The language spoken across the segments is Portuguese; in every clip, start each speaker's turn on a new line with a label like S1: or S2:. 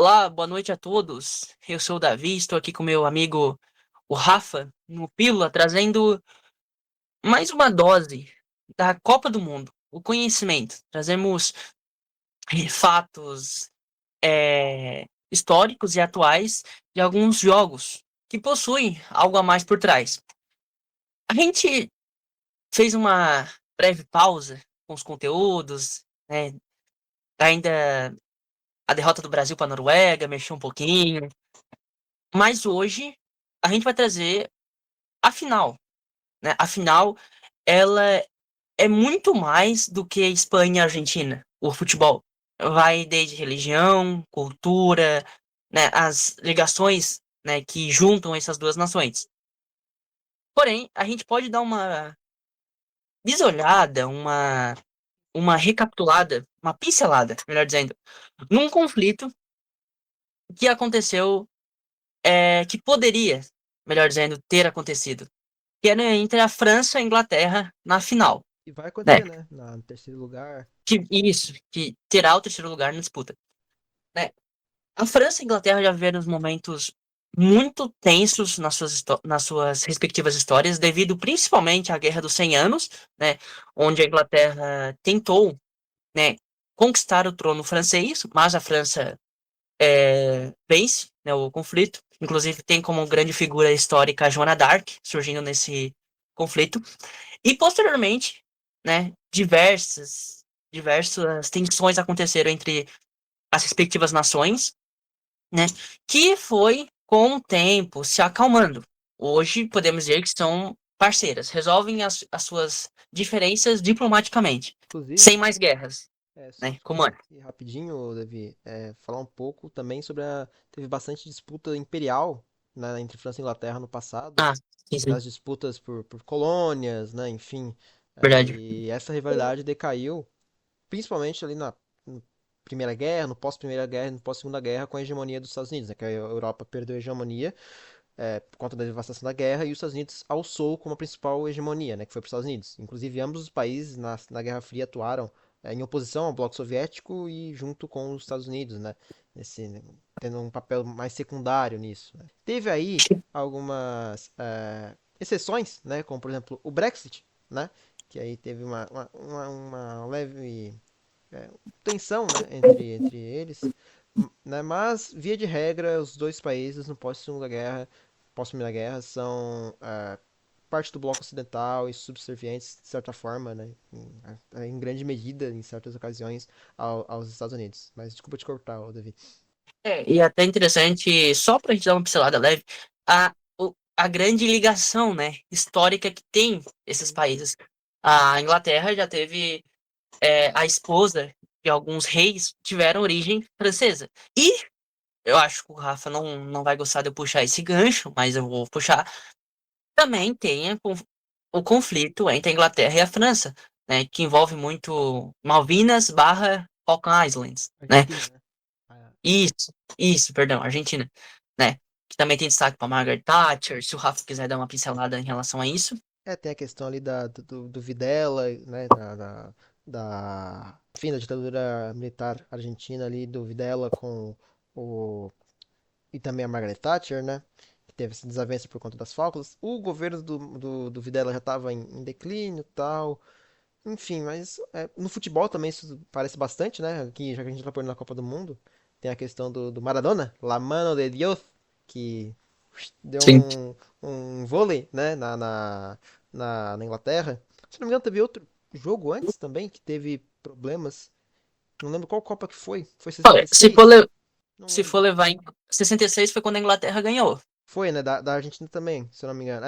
S1: Olá, boa noite a todos. Eu sou o Davi, estou aqui com meu amigo o Rafa, no Pílula, trazendo mais uma dose da Copa do Mundo, o conhecimento. Trazemos fatos históricos e atuais de alguns jogos que possuem algo a mais por trás. A gente fez uma breve pausa com os conteúdos, né? Ainda a derrota do Brasil para a Noruega, mexeu um pouquinho, mas hoje a gente vai trazer a final, né? A final, ela é muito mais do que Espanha e Argentina, o futebol. Vai desde religião, cultura, né, as ligações, né, que juntam essas duas nações. Porém, a gente pode dar uma bisolhada, uma recapitulada, uma pincelada, melhor dizendo, num conflito que aconteceu, que poderia, melhor dizendo, ter acontecido, que era entre a França e a Inglaterra na final,
S2: E vai
S1: né?
S2: acontecer, né? No terceiro lugar.
S1: Que terá o terceiro lugar na disputa, né? A França e a Inglaterra já viveram momentos muito tensos nas suas respectivas histórias, devido principalmente à Guerra dos 100 Anos, né? Onde a Inglaterra tentou, né, conquistar o trono francês, mas a França vence, né, o conflito. Inclusive tem como grande figura histórica a Joana d'Arc, surgindo nesse conflito. E posteriormente, né, diversas tensões aconteceram entre as respectivas nações, né, que foi com o tempo se acalmando. Hoje podemos dizer que são parceiras, resolvem as suas diferenças diplomaticamente,
S2: Inclusive,
S1: sem mais guerras, né, como antes.
S2: e rapidinho, Davi, falar um pouco também sobre a. Teve bastante disputa imperial, né, entre França e Inglaterra no passado,
S1: Ah, sim, sim,
S2: nas disputas por colônias, né, enfim.
S1: verdade.
S2: E essa rivalidade decaiu, principalmente ali na Primeira Guerra, no pós-Primeira Guerra e no pós-Segunda Guerra, com a hegemonia dos Estados Unidos, né, que a Europa perdeu a hegemonia por conta da devastação da guerra, e os Estados Unidos alçou como a principal hegemonia, né, que foi para os Estados Unidos. Inclusive, ambos os países na Guerra Fria atuaram em oposição ao bloco soviético e junto com os Estados Unidos, né, nesse, tendo um papel mais secundário nisso. Né. Teve aí algumas exceções, né, como por exemplo o Brexit, né, que aí teve uma leve tensão, né, entre eles, né, mas via de regra os dois países no pós-segunda guerra, pós-primeira guerra são parte do bloco ocidental e subservientes de certa forma, né, em grande medida em certas ocasiões aos Estados Unidos. Mas desculpa te cortar, Davi.
S1: E até interessante, só pra gente dar uma pincelada leve, a grande ligação, né, histórica que tem esses países. A Inglaterra já teve a esposa de alguns reis tiveram origem francesa. E eu acho que o Rafa não vai gostar de eu puxar esse gancho, mas eu vou puxar. Também tem o conflito entre a Inglaterra e a França, né, que envolve muito Malvinas barra Falkland Islands, né?
S2: Argentina, né? Ah,
S1: Isso, perdão, Argentina, né? Que também tem destaque para Margaret Thatcher, se o Rafa quiser dar uma pincelada em relação a isso.
S2: tem a questão ali do Videla, né, enfim, da ditadura militar argentina ali, do Videla com o e também a Margaret Thatcher, né? Que teve essa desavença por conta das Falklands. O governo do Videla já estava em declínio e tal. Enfim, mas no futebol também isso parece bastante, né? Aqui, já que a gente tá por na Copa do Mundo, tem a questão do Maradona, La Mano de Dios, que deu
S1: Sim.
S2: um vôlei, né, na Inglaterra. Se não me engano, teve outro jogo antes também que teve problemas. Não lembro qual Copa que foi. Foi
S1: Olha,
S2: 66? Não
S1: se for
S2: lembro.
S1: levar em 66 foi quando a Inglaterra ganhou.
S2: Foi, né? Da Argentina também, se eu não me engano.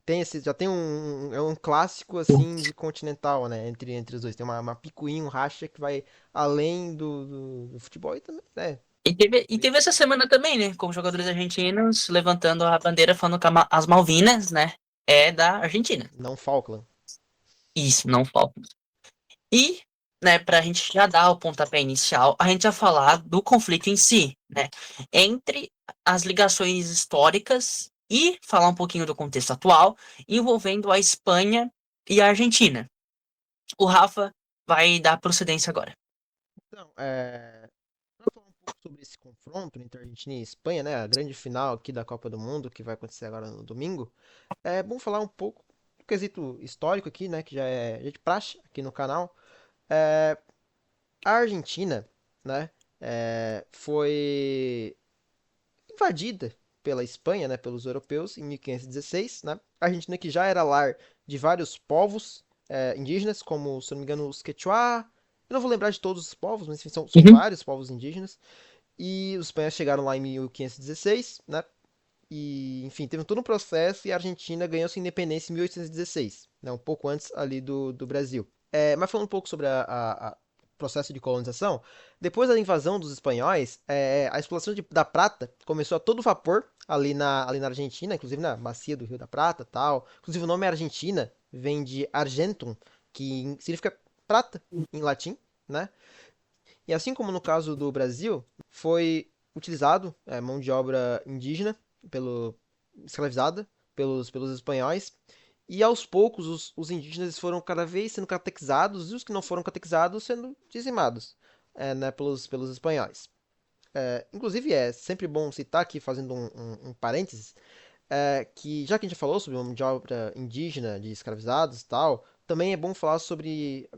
S2: Tem esse, já tem um clássico assim de continental, né? Entre os dois. Tem uma picuinha, um racha que vai além do futebol e também, né?
S1: E teve essa semana também, né? Com jogadores argentinos levantando a bandeira falando que as Malvinas, né? É da Argentina.
S2: Não Falkland.
S1: Isso, não falta. E, né, pra gente já dar o pontapé inicial, a gente vai falar do conflito em si, né? Entre as ligações históricas e falar um pouquinho do contexto atual, envolvendo a Espanha e a Argentina. O Rafa vai dar procedência agora.
S2: Então, pra falar um sobre esse confronto entre Argentina e Espanha, né? A grande final aqui da Copa do Mundo, que vai acontecer agora no domingo. É bom falar um pouco do quesito histórico aqui, né? Que já é de praxe aqui no canal. É, a Argentina, né? Foi invadida pela Espanha, né, pelos europeus, em 1516, né? A Argentina que já era lar de vários povos indígenas, como, se eu não me engano, os Quechua. Eu não vou lembrar de todos os povos, mas enfim, são
S1: Uhum.
S2: vários povos indígenas. E os espanhóis chegaram lá em 1516, né? E, enfim, teve todo um processo e a Argentina ganhou sua independência em 1816, né, um pouco antes ali do Brasil. Mas falando um pouco sobre a processo de colonização, depois da invasão dos espanhóis, a exploração da prata começou a todo vapor ali na Argentina, inclusive na bacia do Rio da Prata tal. Inclusive o nome Argentina vem de argentum, que significa prata em latim, né? E assim como no caso do Brasil, foi utilizado mão de obra indígena, pelo, escravizada pelos espanhóis, e aos poucos os indígenas foram cada vez sendo catequizados, e os que não foram catequizados sendo dizimados né, pelos espanhóis. Inclusive, é sempre bom citar aqui, fazendo um parênteses, que já que a gente já falou sobre mão de obra indígena, de escravizados e tal, também é bom falar sobre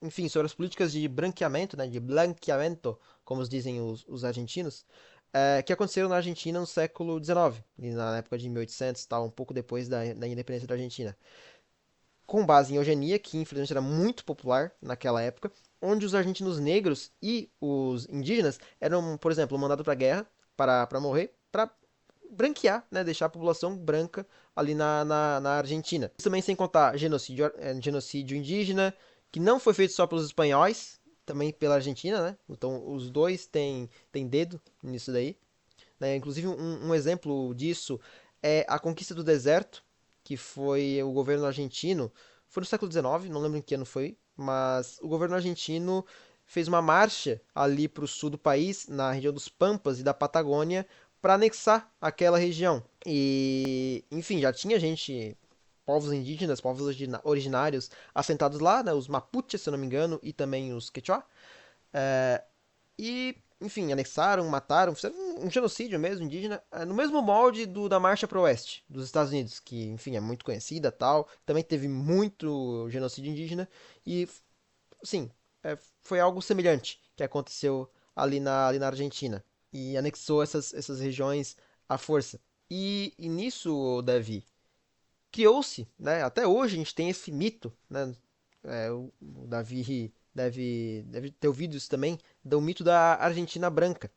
S2: enfim, sobre as políticas de branqueamento, né, de blanqueamento, como os dizem os argentinos, que aconteceram na Argentina no século XIX, na época de 1800, tal, um pouco depois da independência da Argentina, com base em eugenia, que infelizmente era muito popular naquela época, onde os argentinos negros e os indígenas eram, por exemplo, mandados para a guerra para morrer, para branquear, né, deixar a população branca ali na Argentina. Isso também sem contar genocídio indígena, que não foi feito só pelos espanhóis, também pela Argentina, né? Então os dois têm dedo nisso daí. Né? Inclusive um exemplo disso é a conquista do deserto, que foi o governo argentino, foi no século XIX, não lembro em que ano foi, mas o governo argentino fez uma marcha ali para o sul do país, na região dos Pampas e da Patagônia, para anexar aquela região. E, enfim, já tinha gente, povos indígenas, povos originários assentados lá, né, os Mapuches, se eu não me engano, e também os Quechua. E, enfim, anexaram, mataram, fizeram um genocídio mesmo indígena, no mesmo molde da Marcha para o Oeste dos Estados Unidos, que, enfim, é muito conhecida tal. Também teve muito genocídio indígena e, sim, foi algo semelhante que aconteceu ali na Argentina e anexou essas regiões à força. E nisso, Davi, criou-se, né? Até hoje a gente tem esse mito, né? O Davi deve ter ouvido isso também, do mito da Argentina branca,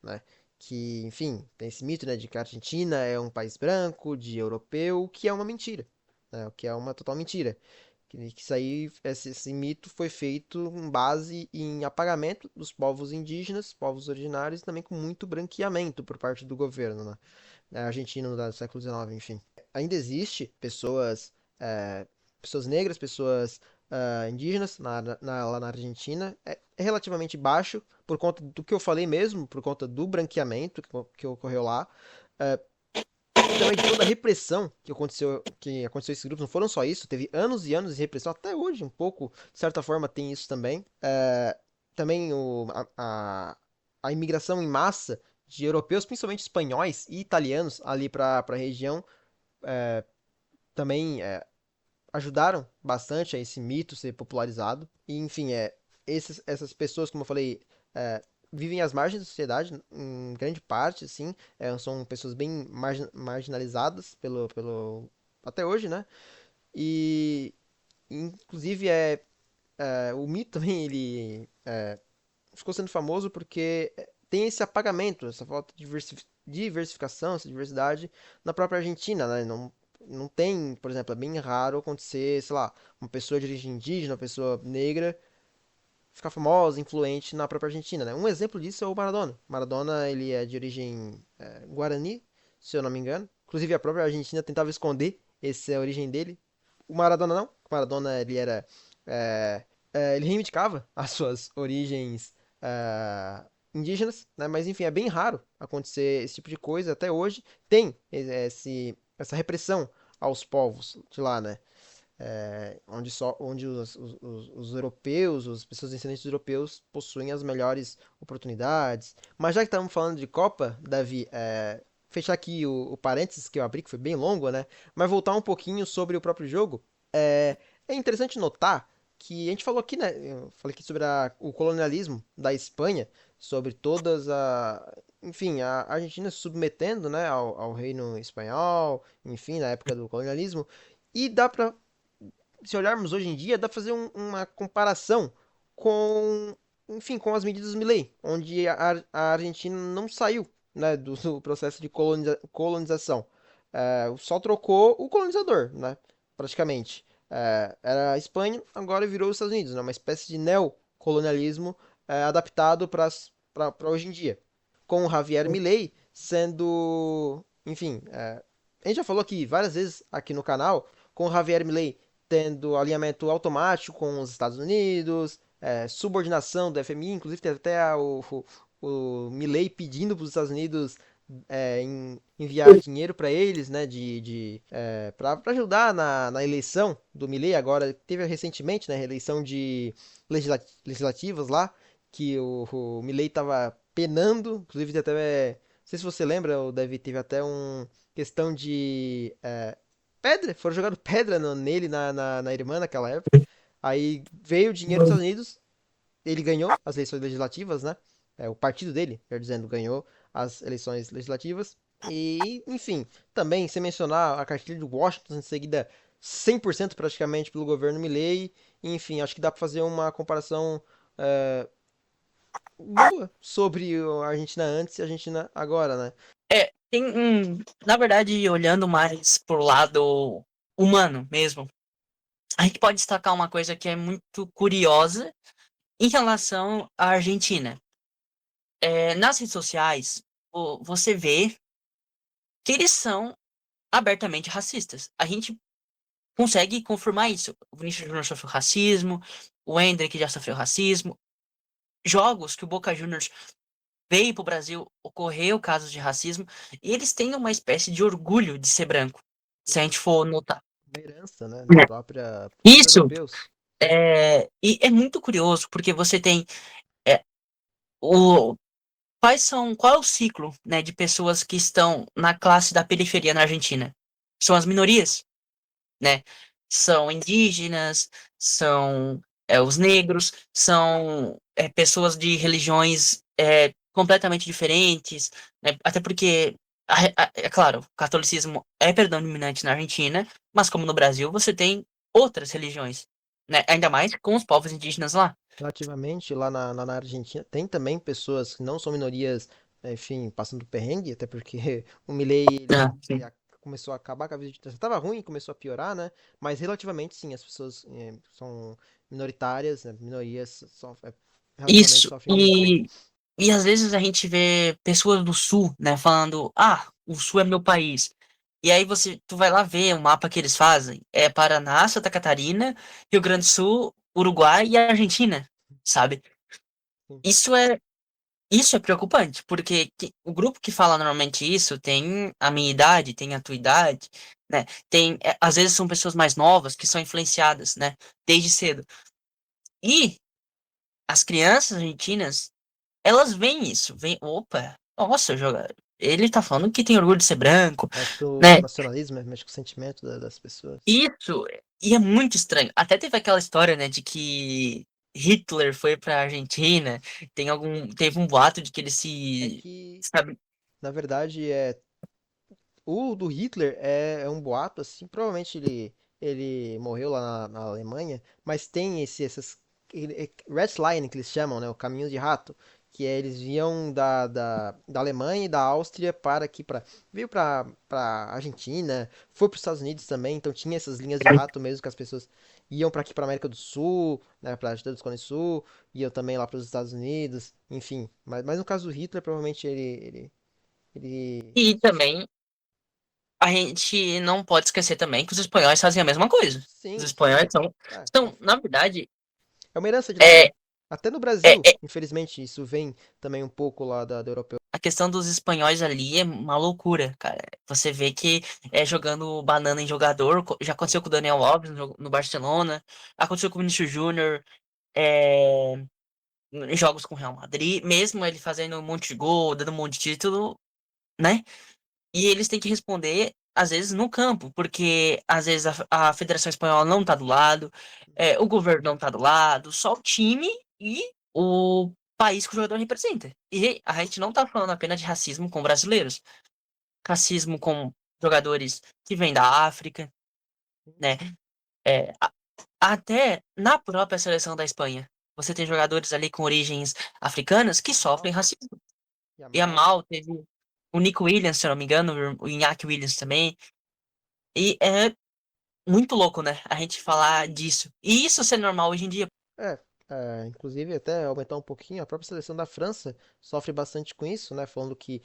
S2: né? Que, enfim, tem esse mito, né, de que a Argentina é um país branco, de europeu, que é uma mentira, né? O que é uma total mentira. Que isso aí, esse mito foi feito com base em apagamento dos povos indígenas, povos originários, e também com muito branqueamento por parte do governo, né? Argentino do século XIX, enfim. Ainda existe pessoas negras, pessoas indígenas lá na Argentina. É relativamente baixo por conta do que eu falei mesmo, por conta do branqueamento que ocorreu lá. É, e também de toda a repressão que aconteceu esses grupos. Não foram só isso, teve anos e anos de repressão, até hoje um pouco, de certa forma, tem isso também. Também a imigração em massa de europeus, principalmente espanhóis e italianos, ali para a região, também ajudaram bastante a esse mito ser popularizado. E, enfim, essas pessoas, como eu falei, é, vivem às margens da sociedade, em grande parte, assim, são pessoas bem marginalizadas até hoje, né? E, inclusive, o mito também, ele ficou sendo famoso porque tem esse apagamento, essa falta de diversificação, essa diversidade na própria Argentina, né? Não tem, por exemplo, é bem raro acontecer, sei lá, uma pessoa de origem indígena, uma pessoa negra, ficar famosa, influente na própria Argentina, né? Um exemplo disso é o Maradona. Maradona, ele é de origem guarani, se eu não me engano. Inclusive, a própria Argentina tentava esconder essa origem dele. O Maradona não. O Maradona, é, ele reivindicava as suas origens indígenas, né? Mas, enfim, é bem raro acontecer esse tipo de coisa. Até hoje tem essa repressão aos povos de lá, né? onde os europeus, as pessoas descendentes europeus possuem as melhores oportunidades. Mas já que estamos falando de Copa, Davi, fechar aqui o parênteses que eu abri, que foi bem longo, né? Mas voltar um pouquinho sobre o próprio jogo, é interessante notar que a gente falou aqui, né? Eu falei aqui sobre o colonialismo da Espanha, sobre enfim, a Argentina se submetendo, né, ao reino espanhol, enfim, na época do colonialismo. E dá para se olharmos hoje em dia, dá para fazer uma comparação com, enfim, com as medidas Milei, onde a Argentina não saiu, né, do processo de colonização. Só trocou o colonizador, né, praticamente. Era a Espanha, agora virou os Estados Unidos, né, uma espécie de neocolonialismo adaptado para hoje em dia. Com o Javier Milei sendo, enfim, a gente já falou aqui várias vezes aqui no canal, com o Javier Milei tendo alinhamento automático com os Estados Unidos, subordinação do FMI, inclusive tem até o Milley pedindo para os Estados Unidos enviar dinheiro para eles, né, para ajudar na eleição do Milley. Agora teve recentemente, né, eleição de legislativas lá, que o Milley estava penando, inclusive até, não sei se você lembra, o David teve até questão de pedra, foram jogando pedra nele, na irmã naquela época. Aí veio o dinheiro dos Estados Unidos, ele ganhou as eleições legislativas, né? O partido dele, quer dizendo, ganhou as eleições legislativas. E, enfim, também, sem mencionar a cartilha de Washington, seguida 100% praticamente pelo governo Milley. Enfim, acho que dá para fazer uma comparação boa sobre a Argentina antes e a Argentina agora, né?
S1: Na verdade, olhando mais pro lado humano mesmo, a gente pode destacar uma coisa que é muito curiosa em relação à Argentina. Nas redes sociais, você vê que eles são abertamente racistas. A gente consegue confirmar isso. O Vinícius Júnior sofreu racismo, o Endrick já sofreu racismo. Jogos que o Boca Juniors veio para o Brasil, ocorreu casos de racismo, e eles têm uma espécie de orgulho de ser branco, se a gente for notar.
S2: Uma herança, né,
S1: É.
S2: dos
S1: Isso
S2: europeus.
S1: e é muito curioso, porque você tem é, o, qual é o ciclo, né, de pessoas que estão na classe da periferia na Argentina? São as minorias, né? São indígenas, são os negros, são pessoas de religiões completamente diferentes, né? Até porque, é claro, o catolicismo é predominante na Argentina, mas como no Brasil, você tem outras religiões, né? Ainda mais com os povos indígenas lá.
S2: Relativamente, lá na Argentina, tem também pessoas que não são minorias, enfim, passando perrengue, até porque o Milei,
S1: Ah, sim.
S2: começou a acabar com a vida de... Tava ruim, começou a piorar, né? Mas relativamente, sim, as pessoas são minoritárias, né? Minorias relativamente
S1: Isso,
S2: sofrem muito, sim.
S1: e às vezes a gente vê pessoas do Sul, né, falando, o Sul é meu país. E aí tu vai lá ver o mapa que eles fazem. É Paraná, Santa Catarina, Rio Grande do Sul, Uruguai e Argentina, sabe?
S2: Sim.
S1: Isso é, isso é preocupante, porque o grupo que fala normalmente isso tem a minha idade, tem a tua idade, né? Às vezes são pessoas mais novas que são influenciadas, né, desde cedo. E as crianças argentinas elas veem isso, veem, opa, nossa, ele tá falando que tem orgulho de ser branco,
S2: Mexe com o
S1: né?
S2: nacionalismo, mexe com o sentimento das pessoas.
S1: Isso, e é muito estranho. Até teve aquela história, né, de que Hitler foi pra Argentina, teve um boato de que ele
S2: É
S1: se,
S2: que,
S1: sabe,
S2: na verdade, o do Hitler é um boato, assim, provavelmente ele morreu lá na Alemanha, mas tem essas Red Line que eles chamam, né, o caminho de rato, que eles vinham da Alemanha e da Áustria para aqui, veio para Argentina, foi para os Estados Unidos também, então tinha essas linhas de rato mesmo que as pessoas iam para aqui para América do Sul, né, para a do Cone Sul, iam também lá para os Estados Unidos, enfim, mas no caso do Hitler, provavelmente ele
S1: e também a gente não pode esquecer também que os espanhóis fazem a mesma coisa. Os
S2: sim,
S1: espanhóis
S2: sim.
S1: são,
S2: É,
S1: são na verdade,
S2: é uma herança de lá,
S1: é,
S2: né? Até no
S1: É,
S2: Brasil, infelizmente, isso vem também um pouco lá da europeu.
S1: a questão dos espanhóis ali é uma loucura, cara. Você vê que jogando banana em jogador, já aconteceu com o Daniel Alves no Barcelona, aconteceu com o Vinícius Júnior, é, em jogos com o Real Madrid, mesmo ele fazendo um monte de gol, dando um monte de título, né? E eles têm que responder, às vezes, no campo, porque às vezes a Federação Espanhola não tá do lado, o governo não tá do lado, só o time e o país que o jogador representa. E a gente não tá falando apenas de racismo com brasileiros, racismo com jogadores que vêm da África, né? É, até na própria seleção da Espanha, você tem jogadores ali com origens africanas que sofrem
S2: Yamal,
S1: racismo.
S2: Yamal,
S1: Yamal teve o Nico Williams, se eu não me engano, o Iñaki Williams também. E é muito louco, né? A gente falar disso. E isso ser normal hoje em dia.
S2: É, inclusive até aumentar um pouquinho, a própria seleção da França sofre bastante com isso, né? Falando que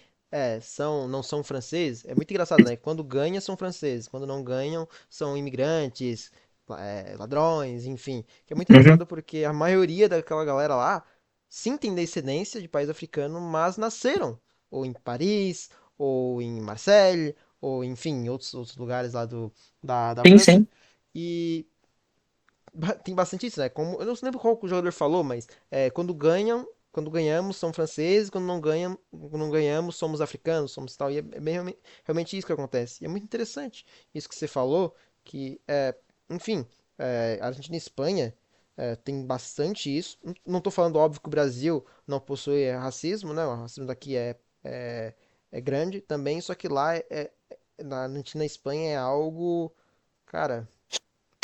S2: não são franceses. É muito engraçado, né? Quando ganham são franceses, quando não ganham são imigrantes, ladrões, enfim. Que é muito
S1: Uhum.
S2: engraçado porque a maioria daquela galera lá sim tem descendência de país africano, mas nasceram ou em Paris, ou em Marseille, ou enfim, em outros lugares lá da
S1: Sim,
S2: França.
S1: sim.
S2: E tem bastante isso, né? Como, eu não lembro qual que o jogador falou, mas quando ganhamos, são franceses, quando não ganhamos, somos africanos, somos tal. E é bem realmente isso que acontece. E é muito interessante isso que você falou, que, enfim, Argentina e Espanha tem bastante isso. Não estou falando, óbvio, que o Brasil não possui racismo, né? O racismo daqui é, é grande também, só que lá na Argentina e Espanha é algo, cara,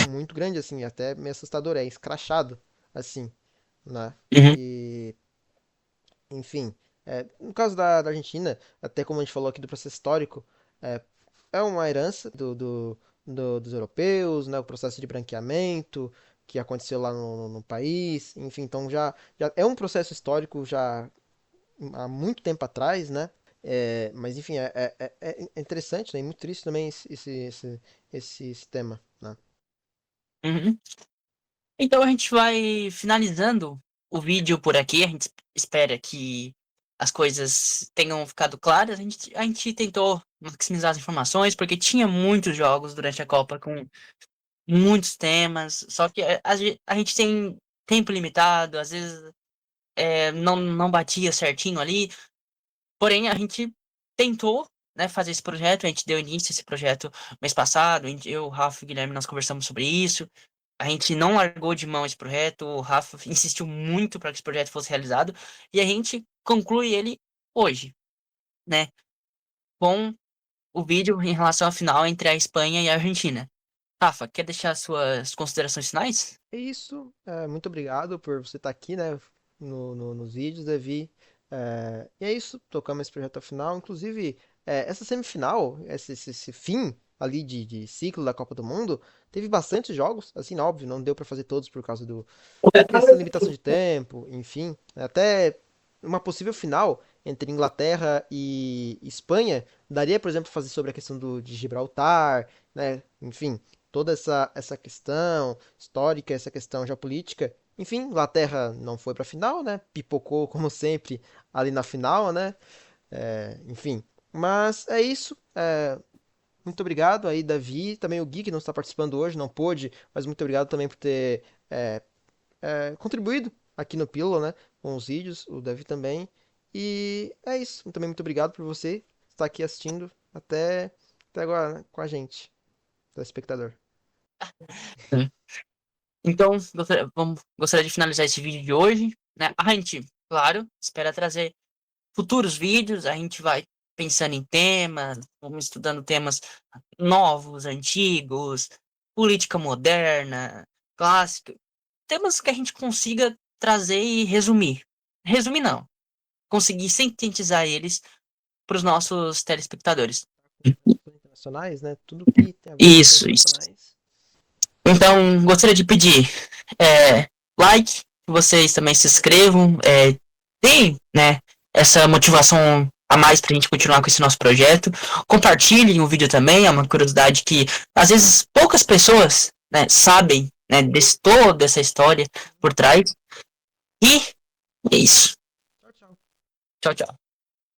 S2: muito grande, assim, até meio assustador, é escrachado, assim, né?
S1: Uhum,
S2: E, enfim, no caso da Argentina, até como a gente falou aqui do processo histórico, é, é uma herança dos europeus, né? O processo de branqueamento que aconteceu lá no país, enfim, então já é um processo histórico já há muito tempo atrás, né? Mas enfim, é interessante, né? E muito triste também esse tema, né?
S1: uhum. Então a gente vai finalizando o vídeo por aqui. A gente espera que as coisas tenham ficado claras. A gente tentou maximizar as informações, porque tinha muitos jogos durante a Copa com muitos temas. Só que a gente tem tempo limitado, às vezes não batia certinho ali. Porém, a gente tentou, né, fazer esse projeto, a gente deu início a esse projeto mês passado, eu, o Rafa e o Guilherme, nós conversamos sobre isso. A gente não largou de mão esse projeto, o Rafa insistiu muito para que esse projeto fosse realizado, e a gente conclui ele hoje, né, com o vídeo em relação à final entre a Espanha e a Argentina. Rafa, quer deixar suas considerações finais?
S2: É isso. Muito obrigado por você estar aqui, né, nos vídeos, Davi. E é isso. Tocamos esse projeto ao final. Inclusive, essa semifinal, esse fim ali de ciclo da Copa do Mundo, teve bastante jogos. Assim, óbvio, não deu para fazer todos por causa da questão da limitação de tempo, enfim. Até uma possível final entre Inglaterra e Espanha daria, por exemplo, fazer sobre a questão de Gibraltar, né? Enfim, toda essa questão histórica, essa questão geopolítica. Enfim, Inglaterra não foi para a final, né? Pipocou, como sempre, ali na final, né? Enfim, mas é isso. Muito obrigado aí, Davi. Também o Gui, que não está participando hoje, não pôde, mas muito obrigado também por ter contribuído aqui no Pílula, né? Com os vídeos, o Davi também. E é isso. Também muito obrigado por você estar aqui assistindo até agora, né, com a gente, telespectador.
S1: Então, gostaria de finalizar esse vídeo de hoje, né? A gente, claro, espera trazer futuros vídeos, a gente vai pensando em temas, vamos estudando temas novos, antigos, política moderna, clássica, temas que a gente consiga trazer e resumir. Resumir não, conseguir sintetizar eles para os nossos telespectadores.
S2: Questões internacionais, né? Tudo que tem a ver com questões
S1: Isso.
S2: internacionais.
S1: Então, gostaria de pedir like, que vocês também se inscrevam, deem, né, essa motivação a mais para a gente continuar com esse nosso projeto. Compartilhem o vídeo também, é uma curiosidade que às vezes poucas pessoas, né, sabem, né, toda essa história por trás. E é isso.
S2: Tchau, tchau.
S1: Tchau, tchau.